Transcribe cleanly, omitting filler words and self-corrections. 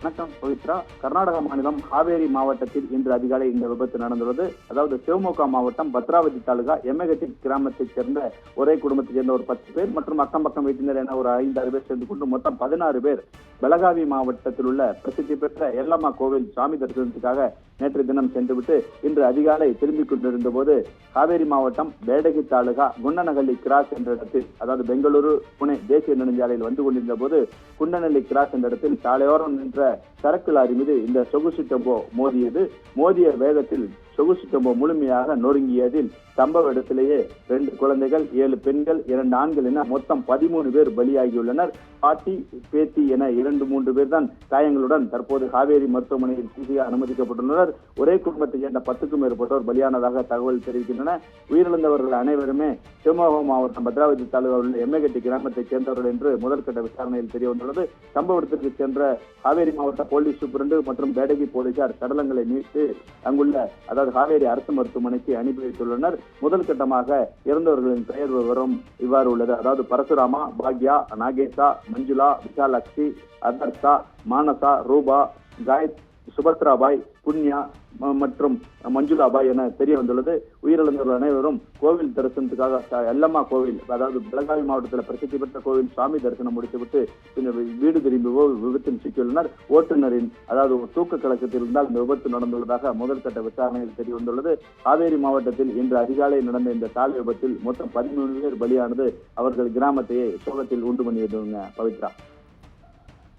வணக்கம் பவித்ரா. கர்நாடக மாநிலம் ஹாவேரி மாவட்டத்தில் இன்று அதிகாலை இந்த விபத்து நடந்துள்ளது. அதாவது சிவமோகா மாவட்டம் பத்ராவதி தாலுகா எம்மகட்டி கிராமத்தைச் சேர்ந்த ஒரே குடும்பத்தைச் சேர்ந்த ஒரு 10 பேர் மற்றும் அக்கம் பக்கம் வீட்டினர் என ஒரு 5-6 பேர் சேர்ந்து கொண்டு மொத்தம் 16 பேர் பெலகாவி மாவட்டத்தில் உள்ள பிரசித்தி பெற்ற எல்லம்மா கோவில் சாமி தரிசனத்துக்காக நேற்று தினம் சென்றுவிட்டு இன்று அதிகாலை திரும்பிக் கொண்டிருந்த போது காவேரி மாவட்டம் பேடகி தாலுகா குண்டனஹள்ளி கிராஸ் என்ற இடத்தில், அதாவது பெங்களூரு புனே தேசிய நெடுஞ்சாலையில் வந்து கொண்டிருந்த போது குண்டனஹள்ளி கிராஸ் என்ற இடத்தில் சாலையோரம் நின்ற சரக்கு லாரி மீது இந்த சொகுசு டெம்போ மோதியது. மோதிய வேகத்தில் சொகுசு டெம்போ முழுமையாக நொறுங்கியதில் சம்பவ இடத்திலேயே 2 குழந்தைகள், 7 பெண்கள், 2 ஆண்கள் என மொத்தம் 13 பேர் பலியாகியுள்ளனர். பாட்டி, பேத்தி என 2-3 பேர் தான் காயங்களுடன் தற்போது காவேரி மருத்துவமனையில் சிகிச்சையாக அனுமதிக்கப்பட்டுள்ளனர். ஒரே குடும்பத்தைச் சேர்ந்த 10க்கும் மேற்பட்டோர் பலியானதாக தகவல் தெரிவிக்கின்றன. உயிரிழந்தவர்கள் அனைவருமே சிவமோகா மாவட்டம் பத்ராவதி தாலுகாவில் உள்ள எம்மகட்டி கிராமத்தைச் சேர்ந்தவர்கள் என்று முதற்கட்ட விசாரணையில் தெரிய வந்துள்ளது. சம்பவ இடத்திற்கு சென்ற காவேரி மாவட்ட போலீஸ் சூப்பரண்டு மற்றும் பேடகி போலீசார் சடலங்களை மீட்டு அங்குள்ள, அதாவது காவேரி அரசு மருத்துவமனைக்கு அனுப்பி வைத்துள்ளனர். முதல் கட்டமாக இறந்தவர்களின் பெயர் விவரம் இவ்வாறு உள்ளது. அதாவது பரசுராமா, பாக்யா, நாகேஷா, மஞ்சுளா, விசாலாட்சி, அதர்சா, மானசா, ரூபா, காயத், சுபத்ராபாய், புண்ணியா மற்றும் மஞ்சுளாபாய் என தெரிய வந்துள்ளது. உயிரிழந்தவர்கள் அனைவரும் கோவில் தரிசனத்துக்காக எல்லம்மா கோவில், அதாவது பெலகாவி மாவட்டத்தில் பிரசித்தி பெற்ற கோவில் சாமி தரிசனம் முடித்துவிட்டு பின்னர் வீடு திரும்பி விபத்தில் சிக்கியுள்ளனர். ஓட்டுநரின், அதாவது தூக்க கலக்கத்தில் இருந்தால் இந்த விபத்து நடந்துள்ளதாக முதற்கட்ட விசாரணையில் தெரிய வந்துள்ளது. காவேரி மாவட்டத்தில் இன்று அதிகாலை நடந்த இந்த சாலை விபத்தில் மொத்தம் 13 பேர் பலியானது அவர்கள் கிராமத்தையே சோகத்தில் உண்டு பண்ணியதுங்க பவித்ரா.